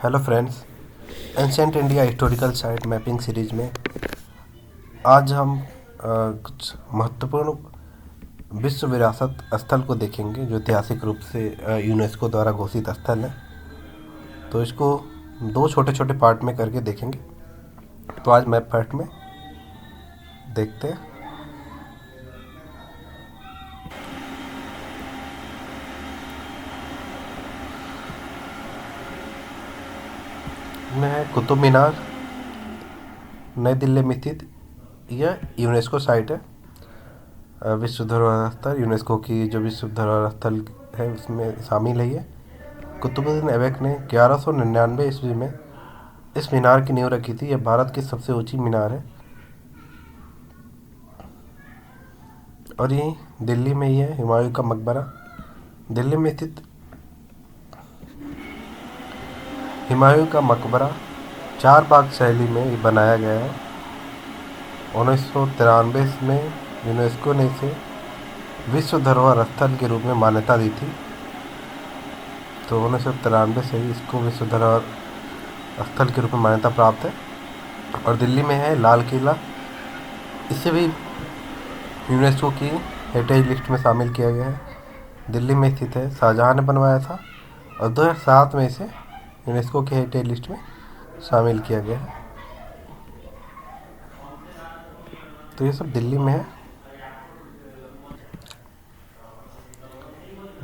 Hello friends, ancient India historical site mapping series में आज हम कुछ महत्वपूर्ण विश्व विरासत स्थल को देखेंगे जो ऐतिहासिक रूप से यूनेस्को द्वारा घोषित स्थल है। तो इसको दो छोटे छोटे पार्ट में करके देखेंगे। तो आज मैप पार्ट में देखते हैं। में है कुतुब मीनार, नई दिल्ली में स्थित यह यूनेस्को साइट है। विश्व धरोहर स्थल यूनेस्को की जो विश्व धरोहर स्थल है उसमें शामिल है। ये कुतुबुद्दीन ऐबक ने 1199 ईस्वी में इस मीनार की नींव रखी थी। यह भारत की सबसे ऊंची मीनार है और यही दिल्ली में ही है। हुमायूं का मकबरा दिल्ली में स्थित हुमायूं का मकबरा चार बाग शैली में बनाया गया है। 1993 में यूनेस्को ने इसे विश्व धरोहर स्थल के रूप में मान्यता दी थी। तो 1993 से ही इसको विश्व धरोहर स्थल के रूप में मान्यता प्राप्त है। और दिल्ली में है लाल किला, इसे भी यूनेस्को की हेरिटेज लिस्ट में शामिल किया गया है। दिल्ली में स्थित है, शाहजहां ने बनवाया था और 2007 में इसे यूनेस्को की हेरिटेज लिस्ट में शामिल किया गया है। तो ये सब दिल्ली में है।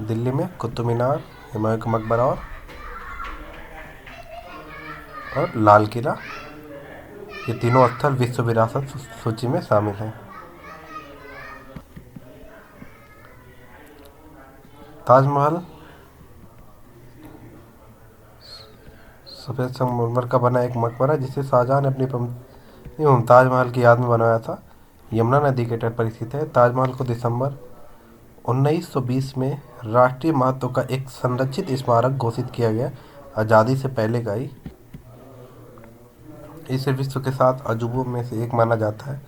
दिल्ली में कुतुब मीनार, हुमायूं का मकबरा और लाल किला, ये तीनों स्थल विश्व विरासत सूची में शामिल हैं। ताजमहल सफ़ेद संगमरमर का बना एक मकबरा जिसे शाहजहां ने अपनी पत्नी मुमताज महल की याद में बनवाया था। यमुना नदी के तट पर स्थित है। ताजमहल को दिसंबर 1920 में राष्ट्रीय महत्व का एक संरक्षित स्मारक घोषित किया गया, आज़ादी से पहले का ही। इसे विश्व के 7 अजूबों में से एक माना जाता है,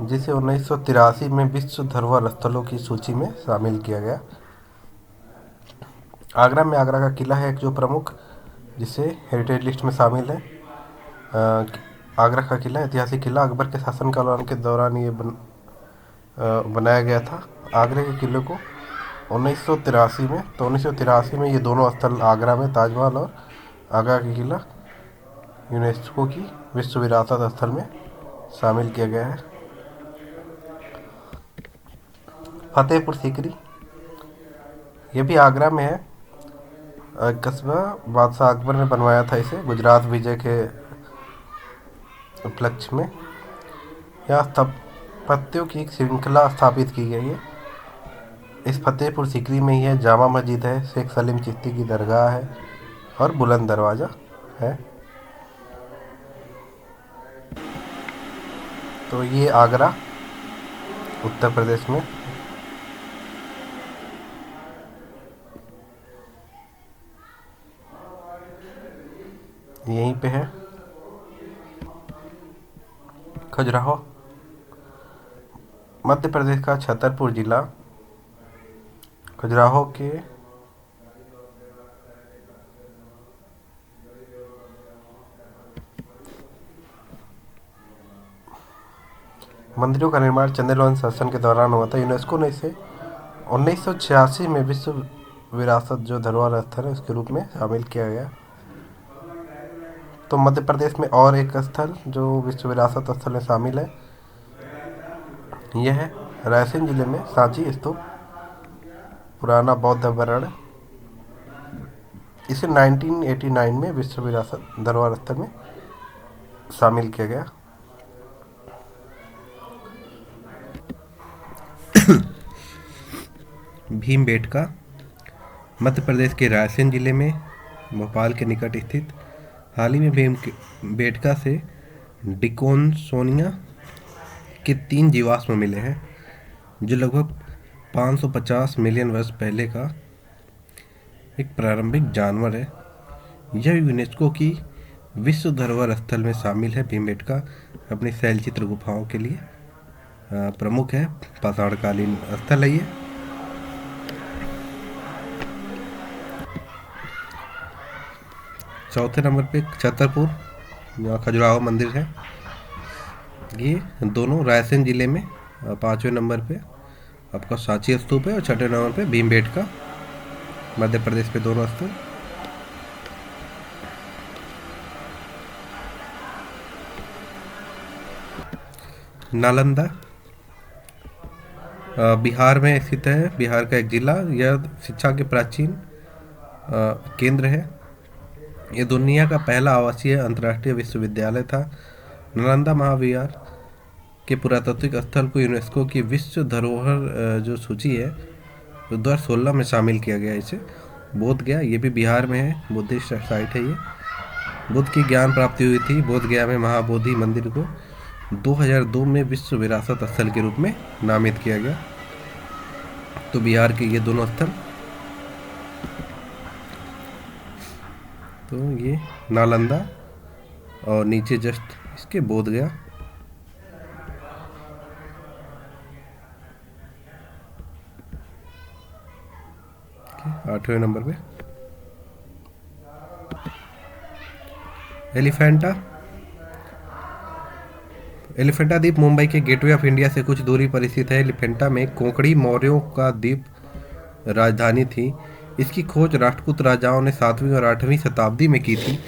जिसे 1983 में विश्व धरोहर स्थलों की सूची में शामिल किया गया। आगरा में आगरा का किला है एक जो प्रमुख, जिसे हेरिटेज लिस्ट में शामिल है। आगरा का किला ऐतिहासिक किला अकबर के शासनकाल के दौरान ये बनाया गया था। आगरा के किले को 1983 में ये दोनों स्थल आगरा में ताजमहल और आगरा का किला यूनेस्को की विश्व विरासत स्थल में शामिल किया गया है। फतेहपुर सीकरी, ये भी आगरा में है। कस्बा बादशाह अकबर ने बनवाया था इसे गुजरात विजय के उपलक्ष्य में। यहाँ स्थापत्यों की एक श्रृंखला स्थापित की गई है। इस फतेहपुर सीकरी में ही है जामा मस्जिद है, शेख सलीम चिश्ती की दरगाह है और बुलंद दरवाज़ा है। तो ये आगरा उत्तर प्रदेश में। यहीं पे है खजुराहो, मध्य प्रदेश का छतरपुर जिला खजुराहो के मंदिरों का निर्माण चंदेलवंश शासन के दौरान हुआ था। यूनेस्को ने इसे 1986 में विश्व विरासत जो धरोहर स्थल है उसके रूप में शामिल किया गया। तो मध्य प्रदेश में और एक स्थल जो विश्व विरासत स्थल में शामिल है, यह है रायसेन जिले में सांची स्तूप, पुराना बौद्ध अभ्यारण्य। इसे 1989 में विश्व विरासत धरोहर स्थल में शामिल किया गया। भीमबेटका, मध्य प्रदेश के रायसेन जिले में भोपाल के निकट स्थित। हाल ही में भीमबेटका से डिकोनसोनिया के 3 जीवाश्म मिले हैं जो लगभग 550 मिलियन वर्ष पहले का एक प्रारंभिक जानवर है। यह यूनेस्को की विश्व धरोहर स्थल में शामिल है। भीमबेटका अपनी शैलचित्र गुफाओं के लिए प्रमुख है। पाषाणकालीन स्थल है ये। चौथे नंबर पे छतरपुर, यहाँ खजुराहो मंदिर है। ये दोनों रायसेन जिले में। पाँचवें नंबर पे आपका सांची स्तूप है और छठे नंबर पे भीमबेटका, मध्य प्रदेश पे दोनों स्थल। नालंदा बिहार में स्थित है, बिहार का एक जिला। यह शिक्षा के प्राचीन केंद्र है। ये दुनिया का पहला आवासीय अंतर्राष्ट्रीय विश्वविद्यालय था। नालंदा महाविहार के पुरातात्विक स्थल को यूनेस्को की विश्व धरोहर जो सूची है 2016 में शामिल किया गया इसे। बोध गया, ये भी बिहार में है, बुद्धिस्ट साइट है ये। बुद्ध की ज्ञान प्राप्ति हुई थी। बोध गया में महाबोधि मंदिर को 2002 में विश्व विरासत स्थल के रूप में नामित किया गया। तो बिहार के ये दोनों स्थल, तो ये नालंदा और नीचे जस्ट इसके बोध गया। आठवें नंबर पे एलिफेंटा। एलिफेंटा द्वीप मुंबई के गेटवे ऑफ इंडिया से कुछ दूरी पर स्थित है। एलिफेंटा में कोंकणी मौर्यों का द्वीप राजधानी थी। इसकी खोज राष्ट्रकूट राजाओं ने 7वीं और 8वीं शताब्दी में की थी।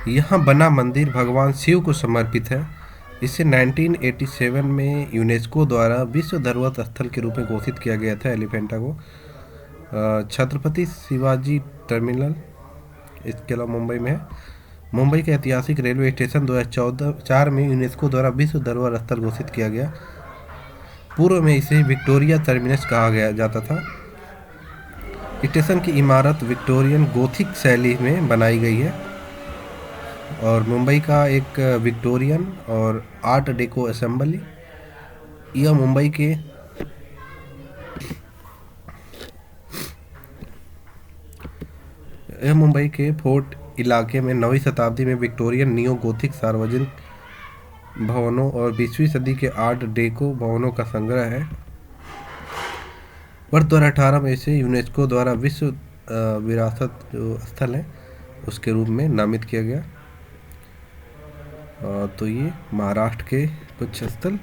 यहाँ बना मंदिर भगवान शिव को समर्पित है। इसे 1987 में यूनेस्को द्वारा विश्व धरोहर स्थल के रूप में घोषित किया गया था एलिफेंटा को। छत्रपति शिवाजी टर्मिनल इसके अलावा मुंबई में है। मुंबई का ऐतिहासिक रेलवे स्टेशन 2004 में यूनेस्को द्वारा विश्व धरोहर स्थल घोषित किया गया। पूर्व में इसे विक्टोरिया टर्मिनस कहा गया जाता था। स्टेशन की इमारत विक्टोरियन गोथिक शैली में बनाई गई है और मुंबई का एक विक्टोरियन और आर्ट डेको असेंबली। यह मुंबई के फोर्ट इलाके में 9वीं शताब्दी में विक्टोरियन नियो गोथिक सार्वजनिक भवनों और 20वीं सदी के आर्ट डेको भवनों का संग्रह है। वर्ष 2018 में इसे यूनेस्को द्वारा विश्व विरासत जो स्थल है उसके रूप में नामित किया गया। तो ये महाराष्ट्र के कुछ स्थल,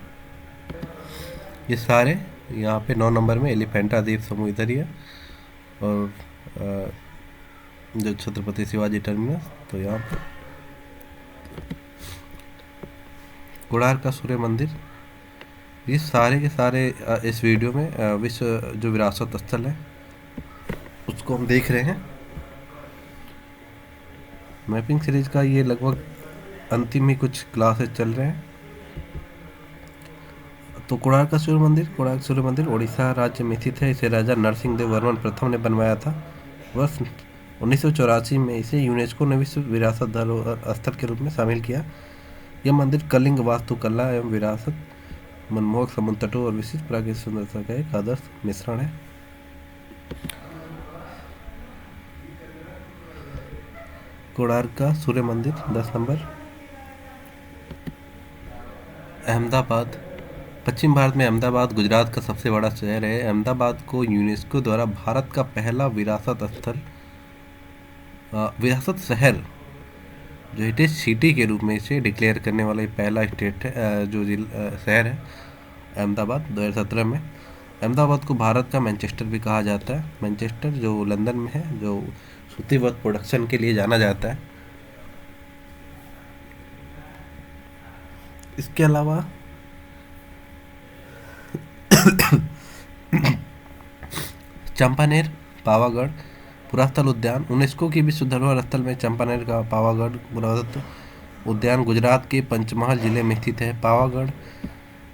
ये सारे यहाँ पे 9 नंबर में एलिफेंटा द्वीप समूह इधर ही है और जो छत्रपति शिवाजी टर्मिनस तो यहाँ पे कोणार्क का सूर्य मंदिर। ये सारे के सारे इस वीडियो में विश्व जो विरासत स्थल है उसको हम देख रहे हैं। मैपिंग सीरीज का ये लगभग अंतिम ही कुछ क्लासेस चल रहे हैं। तो कोणार्क का सूर्य मंदिर उड़ीसा राज्य में स्थित है। इसे राजा नरसिंह देव वर्मन प्रथम ने बनवाया था। वर्ष 1984 में इसे यूनेस्को ने विश्व विरासत धरोहर स्थल के रूप में शामिल किया। यह मंदिर कलिंग वास्तुकला एवं विरासत, मनमोहक समुद्र तटों और विशिष्ट प्राकृतिक सुंदरता का एक आदर्श मिश्रण है। कोणार्क का सूर्य मंदिर 10 नंबर। अहमदाबाद, पश्चिम भारत में अहमदाबाद गुजरात का सबसे बड़ा शहर है। अहमदाबाद को यूनेस्को द्वारा भारत का पहला विरासत शहर जो हेरिटेज सिटी के रूप में इसे डिक्लेयर करने वाला पहला स्टेट है जो शहर है अहमदाबाद 2017 में। अहमदाबाद को भारत का मैनचेस्टर भी कहा जाता है। मैनचेस्टर जो लंदन में है, जो सूती वस्त्र प्रोडक्शन के लिए जाना जाता है। इसके अलावा चंपानेर पावागढ़ पुरातत्व उद्यान, यूनेस्को की विश्व धरोहर स्थल में चंपानेर का पावागढ़ पुरातत्व उद्यान गुजरात के पंचमहल जिले में स्थित है। पावागढ़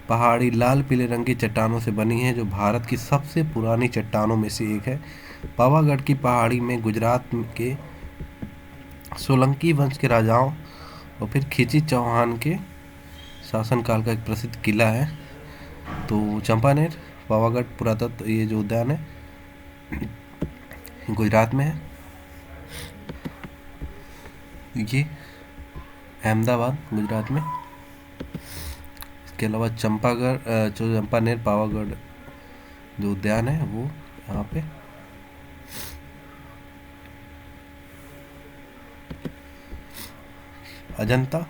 पहाड़ी लाल पीले रंग की चट्टानों से बनी है जो भारत की सबसे पुरानी चट्टानों में से एक है। पावागढ़ की पहाड़ी में गुजरात के सोलंकी वंश के राजाओं और फिर खिची चौहान के शासनकाल का एक प्रसिद्ध किला है। तो चंपानेर पावागढ़ पुरातत्व ये जो उद्यान है गुजरात में है। ये अहमदाबाद गुजरात में। इसके अलावा जो चंपानेर पावागढ़ जो उद्यान है वो यहाँ पे अजंता,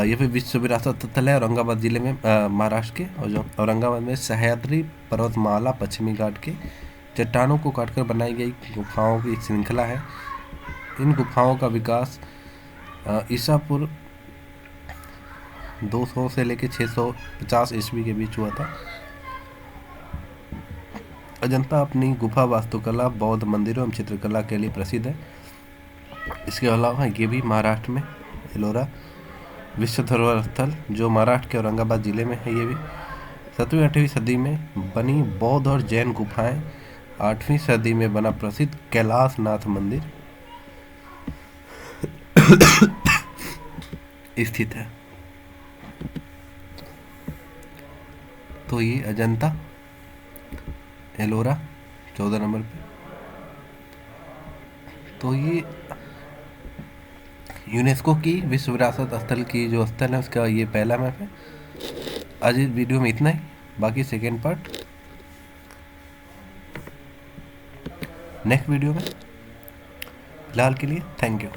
ये भी विश्व विरासत स्थल है औरंगाबाद जिले में, महाराष्ट्र के। और जो औरंगाबाद में सह्याद्री पर्वतमाला पश्चिमी घाट के चट्टानों को काटकर बनाई गई गुफाओं की श्रृंखला है। इन गुफाओं का विकास ईसा पूर्व 200 से लेकर 650 ईस्वी के बीच हुआ था। अजंता अपनी गुफा वास्तुकला, बौद्ध मंदिरों एवं चित्रकला के लिए प्रसिद्ध है। इसके अलावा ये भी महाराष्ट्र में एलोरा विश्व धरोहर स्थल, जो महाराष्ट्र के औरंगाबाद जिले में है, ये भी 7वीं 8वीं सदी में बनी बौद्ध और जैन गुफाएं, 8वीं सदी में बना प्रसिद्ध कैलाश नाथ मंदिर स्थित है। तो ये अजंता एलोरा 14 नंबर पे। तो ये यूनेस्को की विश्व विरासत स्थल की जो स्थल है उसका ये पहला मैप है। आज इस वीडियो में इतना ही, बाकी सेकेंड पार्ट नेक्स्ट वीडियो में। फिलहाल के लिए थैंक यू।